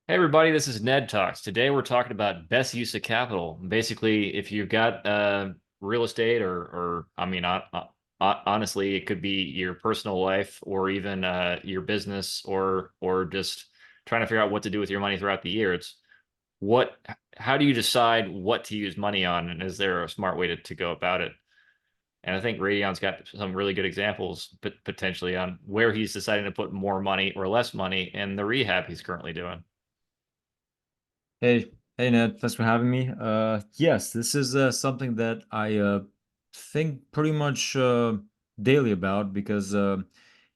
Hey everybody, this is Ned Talks. Today we're talking about best use of capital. Basically, if you've got real estate or I mean, honestly, it could be your personal life or even your business or just trying to figure out what to do with your money throughout the year. It's what, how do you decide what to use money on, and is there a smart way to go about it? And I think Radion's got some really good examples, potentially on where he's deciding to put more money or less money in the rehab he's currently doing. Hey Ned, thanks for having me. Yes, this is something that I think pretty much daily about because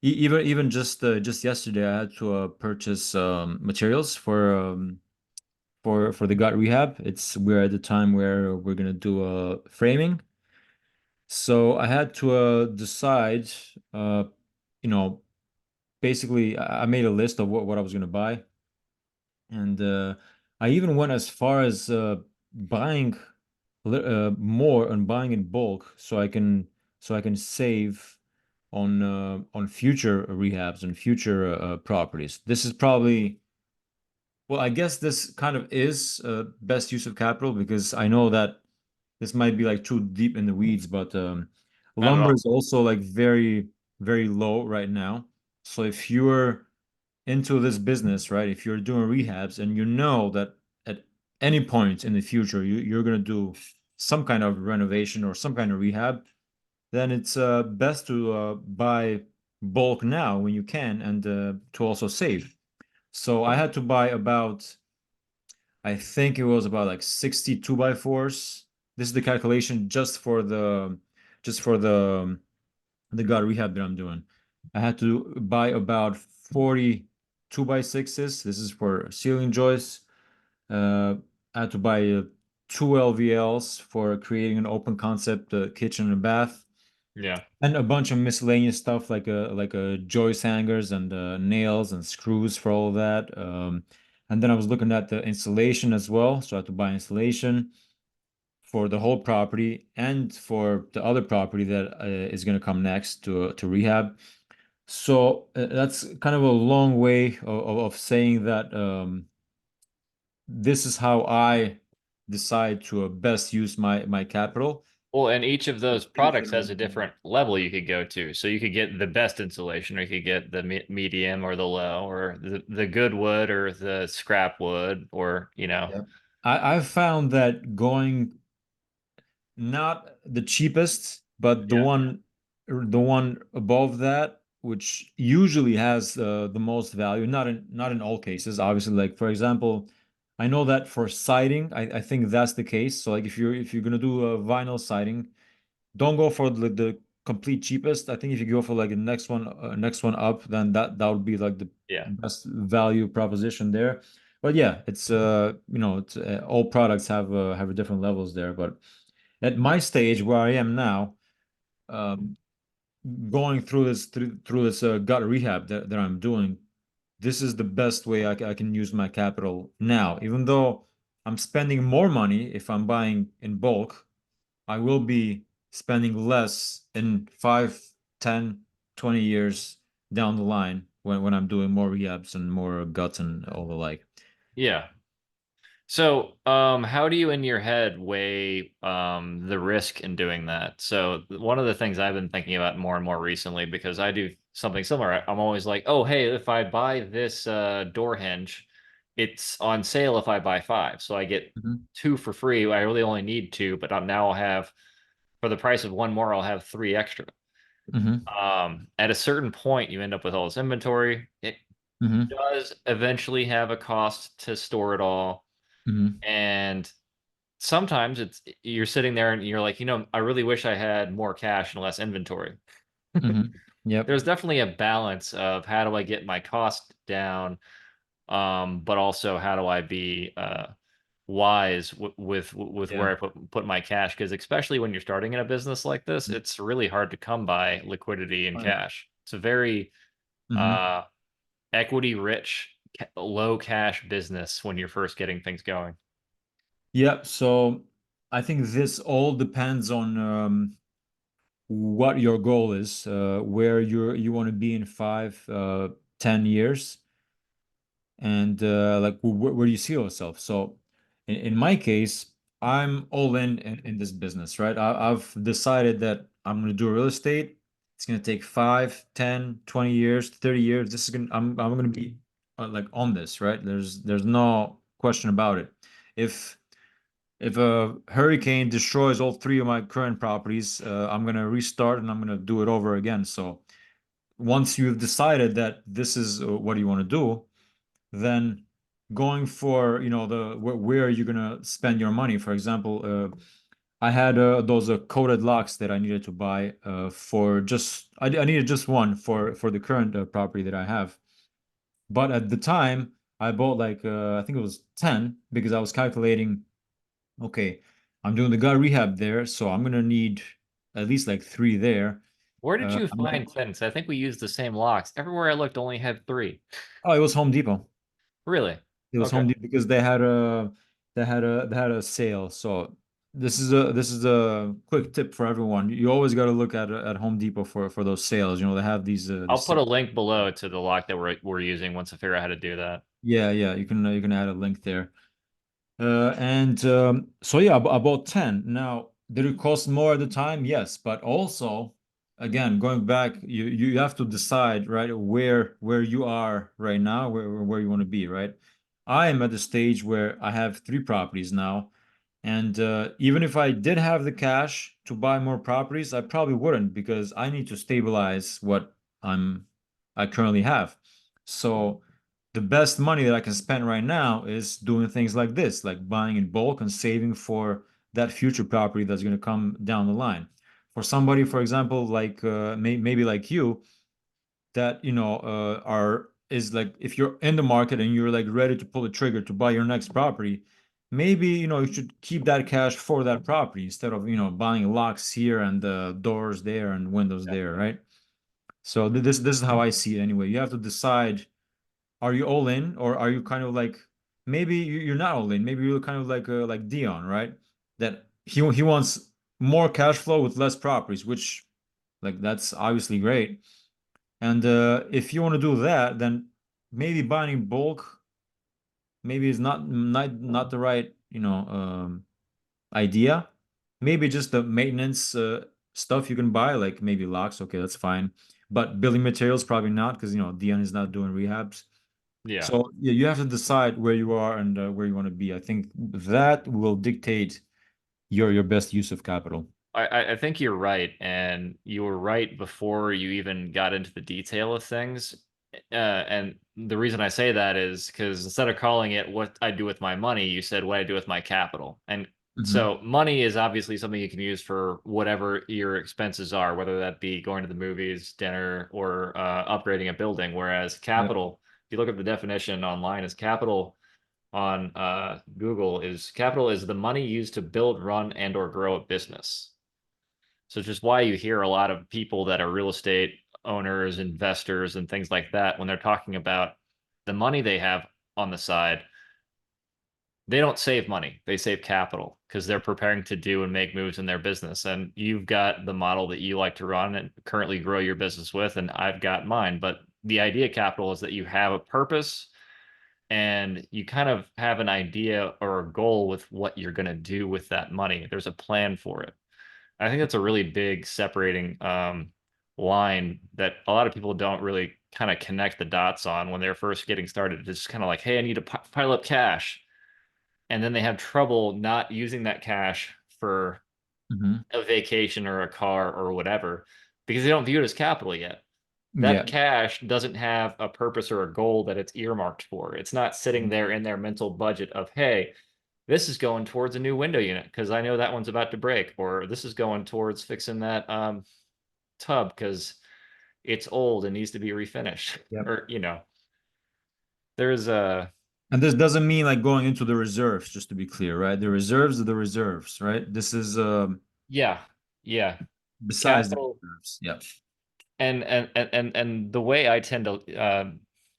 even just yesterday I had to purchase materials for the gut rehab. We're at the time where we're gonna do framing, so I had to decide. Uh, you know, Basically, I made a list of what I was gonna buy. And I even went as far as buying more and buying in bulk so I can save on future rehabs and future properties. This is probably well, I guess this kind of is best use of capital because I know that this might be like too deep in the weeds, but Not at lumber all. is also like very low right now. So if you're into this business, right? If you're doing rehabs and you know that at any point in the future you're going to do some kind of renovation or some kind of rehab, then it's best to buy bulk now when you can and to also save. So I had to buy about, I think it was about like 62 by fours. This is the calculation just for the gut rehab that I'm doing. I had to buy about 40 2 by 6s. This is for ceiling joists. Uh, I had to buy two LVLs for creating an open concept kitchen and bath, Yeah. and a bunch of miscellaneous stuff like joist hangers and nails and screws for all of that. And then I was looking at the installation as well, so I had to buy installation for the whole property and for the other property that is going to come next to rehab. So that's kind of a long way of saying that this is how I decide to best use my capital. Well, and each of The those things products that has are a different level you could go to. So you could get the best insulation, or you could get the medium or the low, or the good wood or the scrap wood, or, yeah. I've found that going not the cheapest, but yeah. the one above that, which usually has the most value. Not in all cases, obviously. Like for example, I know that for siding, I think that's the case. So like if you're gonna do a vinyl siding, don't go for the complete cheapest. I think if you go for like the next one up, then that would be like the Yeah. best value proposition there. But yeah, it's it's all products have different levels there. But at my stage where I am now, um, going through this gut rehab that I'm doing, this is the best way I can use my capital now. Even though I'm spending more money if I'm buying in bulk, I will be spending less in 5, 10, 20 years down the line when I'm doing more rehabs and more guts and all the like. Yeah. So, how do you in your head weigh the risk in doing that? So, one of the things I've been thinking about more and more recently, because I do something similar, I'm always like, oh, hey, if I buy this door hinge, it's on sale if I buy five. So I get Mhm. two for free. I really only need two, but now I'll have, for the price of one more, I'll have three extra. Mhm. At a certain point, you end up with all this inventory. It Mhm. does eventually have a cost to store it all. Mhm. And sometimes it's you're sitting there and you're like, I really wish I had more cash and less inventory. Mhm. Yep. There's definitely a balance of how do I get my cost down, but also how do I be wise with Yeah. where I put my cash? Because especially when you're starting in a business like this, it's really hard to come by liquidity and Right. cash. It's a very Mhm. uh, equity rich, low cash business when you're first getting things going. Yep. So I think this all depends on what your goal is, where you want to be in 5, 10 years. and like where do you see yourself? So in my case, I'm all in this business, right? I've decided that I'm going to do real estate. It's going to take 5, 10, 20 years, 30 years. This is going to, I'm going to be like on this, right? There's no question about it. If if a hurricane destroys all three of my current properties, I'm going to restart and I'm going to do it over again. So once you've decided that this is what you want to do, then going for, the where are you gonna spend your money? For example, I had those coated locks that I needed to buy for just I needed just one for the current property that I have. But at the time, I bought like I think it was 10 because I was calculating, okay, I'm doing the gut rehab there, so I'm gonna need at least like three there. Where did you I'm gonna, find 10? 'Cause I think we used the same locks. Everywhere I looked only had 3. oh, it was Home Depot. Really? It was Okay. Home Depot because they had a sale. So this is a quick tip for everyone. You always got to look at Home Depot for those sales. They have these I'll put sales. a link below to the lock that we're using once I figure out how to do that. Yeah, yeah. You can add a link there. And so yeah, I bought 10. Now, did it cost more at the time? Yes, but also, again, going back, you have to decide, right, where you are right now, where you want to be, right? I am at the stage where I have three properties now, and even if I did have the cash to buy more properties, I probably wouldn't because I need to stabilize what I'm I currently have. So the best money that I can spend right now is doing things like this, like buying in bulk and saving for that future property that's going to come down the line. For somebody, for example, like maybe like you, that are is like if you're in the market and you're like ready to pull the trigger to buy your next property, maybe you should keep that cash for that property instead of buying locks here and doors there and windows Yeah. there, right? So this is how I see it anyway. You have to decide, are you all in or are you kind of like, maybe you're not all in, maybe you're kind of like Dion, right? That he wants more cash flow with less properties, which like that's obviously great. And if you want to do that, then maybe buying in bulk maybe is not the right idea. Maybe just the maintenance stuff you can buy, like maybe locks. Okay, that's fine. But building materials probably not because Dion is not doing rehabs. Yeah. So yeah, you have to decide where you are and where you want to be. I think that will dictate your best use of capital. I think you're right, and you were right before you even got into the detail of things. And the reason I say that is because instead of calling it what I do with my money, you said what I do with my capital. And Hmm. so money is obviously something you can use for whatever your expenses are, whether that be going to the movies, dinner, or upgrading a building. Whereas Yeah. capital, if you look at the definition online, is capital on Google is capital is the money used to build, run, and or grow a business. So it's just why you hear a lot of people that are real estate owners, investors, and things like that when they're talking about the money they have on the side, they don't save money. They save capital because they're preparing to do and make moves in their business. And you've got the model that you like to run and currently grow your business with, and I've got mine. But the idea of capital is that you have a purpose and you kind of have an idea or a goal with what you're going to do with that money. There's a plan for it. I think that's a really big separating line that a lot of people don't really kind of connect the dots on when they're first getting started. It's just kind of like, hey, I need to pile up cash. And then they have trouble not using that cash for Hmm. a vacation or a car or whatever because they don't view it as capital yet. Yeah. That cash doesn't have a purpose or a goal that it's earmarked for. It's not sitting there in their mental budget of, hey, this is going towards a new window unit because I know that one's about to break, or this is going towards fixing that tub because it's old and needs to be refinished. Yep. Or, there's a And this doesn't mean like going into the reserves, just to be clear, right? The reserves are the reserves, right? This is yeah, yeah, besides the capital reserves. Yep. and the way I tend to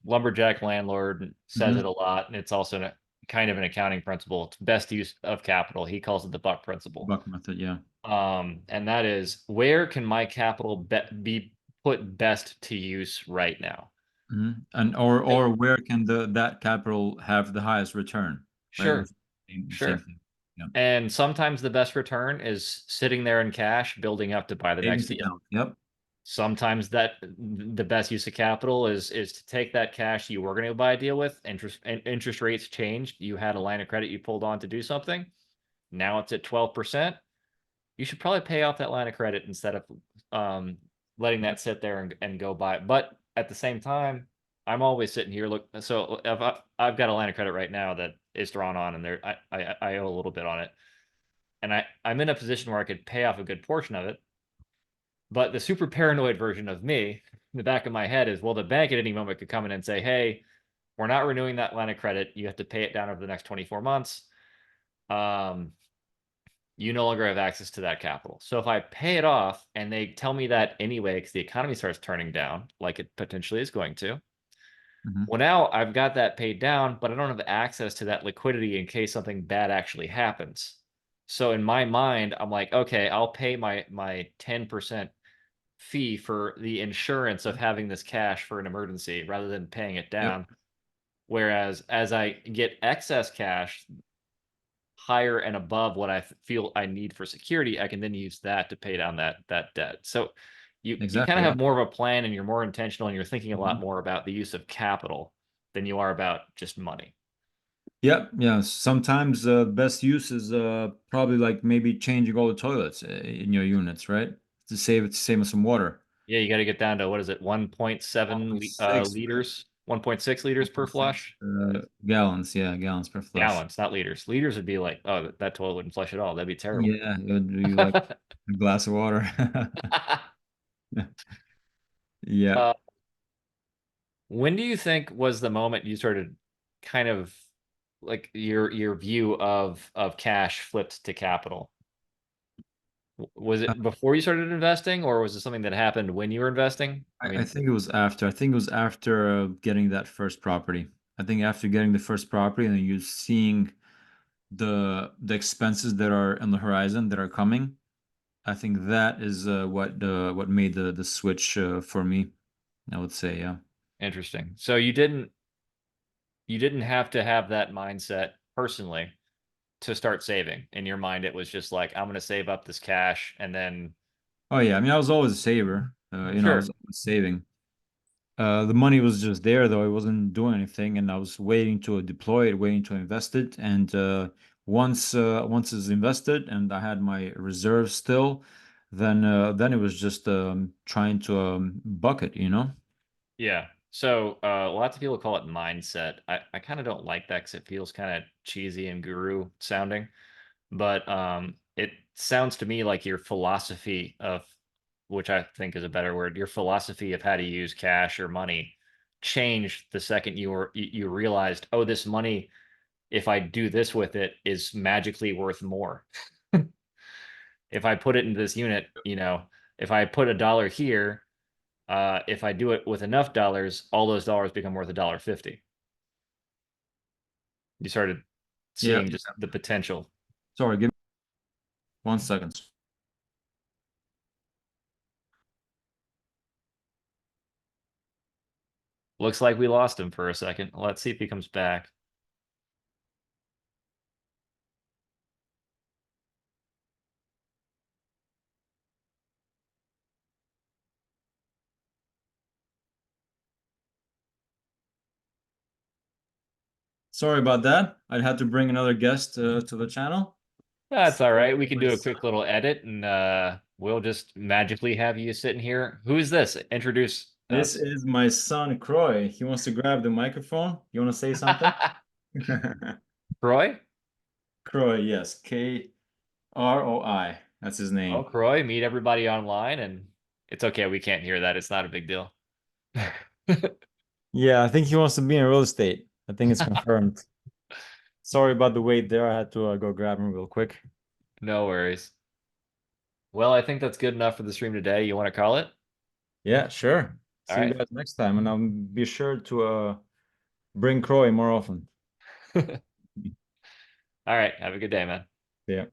Lumberjack Landlord says it Hmm. a lot, and it's also kind of an accounting principle. It's best use of capital. He calls it the buck principle. Buck method, yeah. And that is where can my capital be put best to use right now? And Like, or where can the that capital have the highest return, right? sure, Same sure. thing. Yeah. And sometimes the best return is sitting there in cash, building up to buy the next Savings deal. account. Yep. Sometimes that the best use of capital is to take that cash you were going to buy a deal with. Interest rates changed. You had a line of credit you pulled on to do something. Now it's at 12%. You should probably pay off that line of credit instead of um, letting that sit there and go by it. But at the same time, I'm always sitting here. Look, so if I've got a line of credit right now that is drawn on, and there I owe a little bit on it, and I'm in a position where I could pay off a good portion of it. But the super paranoid version of me, in the back of my head, is, well, the bank at any moment could come in and say, hey, we're not renewing that line of credit. You have to pay it down over the next 24 months. Um, you no longer have access to that capital. So if I pay it off and they tell me that anyway, because the economy starts turning down, like it potentially is going to, Hmm. well, now I've got that paid down, but I don't have access to that liquidity in case something bad actually happens. So in my mind, I'm like, okay, I'll pay my 10% fee for the insurance of having this cash for an emergency rather than paying it Yep. down. Whereas as I get excess cash higher and above what I feel I need for security, I can then use that to pay down that debt. So you kind of Exactly. Yeah. have more of a plan and you're more intentional and you're thinking a lot Mhm. more about the use of capital than you are about just money. Yep. Yeah. Sometimes best use is probably like maybe changing all the toilets in your units, right? To save some water. Yeah, you got to get down to what is it, 1.7 1.6, right? liters, 1.6 liters per 1.6 flush? gallons. Yeah, gallons per flush. Gallons, not liters. Liters would be like, oh, that toilet wouldn't flush at all. That'd be terrible. Yeah, it would be like a glass of water. Yeah. uh, when do you think was the moment you started kind of like your view of cash flipped to capital? Was Uh, it before you started investing, or was it something that happened when you were investing? I I mean, think it was after. I think it was after getting that first property. I think after getting the first property and then you seeing the expenses that are on the horizon that are coming. I think that is what made the switch for me. I would say, yeah. interesting. So you didn't have to have that mindset personally to start saving. In your mind, it was just like, I'm going to save up this cash and then Oh yeah, I mean, I was always a saver. I sure. was always saving. The money was just there, though. I wasn't doing anything, and I was waiting to deploy it, waiting to invest it. And once it's invested, and I had my reserves still, then it was just trying to bucket, you know? Yeah. So lots of people call it mindset. I kind of don't like that because it feels kind of cheesy and guru sounding. But it sounds to me like your philosophy of, which I think is a better word, your philosophy of how to use cash or money changed the second you realized, oh, this money, if I do this with it, is magically worth more. If I put it into this unit, if I put $1 here, if I do it with enough dollars, all those dollars become worth $1.50. You started Yeah. seeing just the potential. Sorry, give me 1 second. Looks like we lost him for a second. Let's see if he comes back. Sorry about that. I had to bring another guest to the channel. That's all right. We can My do a son. quick little edit and we'll just magically have you sitting here. Who's this? Introduce This us. is my son, Croy. He wants to grab the microphone. You want to say something? Croy? Croy, yes. Kroi. That's his Oh, name. Croy, meet everybody online and it's okay. We can't hear that. It's not a big deal. Yeah, I think he wants to be in real estate. I think it's confirmed. Sorry about the wait there. I had to go grab him real quick. No worries. Well, I think that's good enough for the stream today. You want to call it? Yeah, sure. All See you right. guys next time, and I'll be sure to bring Croy more often. All right. Have a good day, man. Yeah.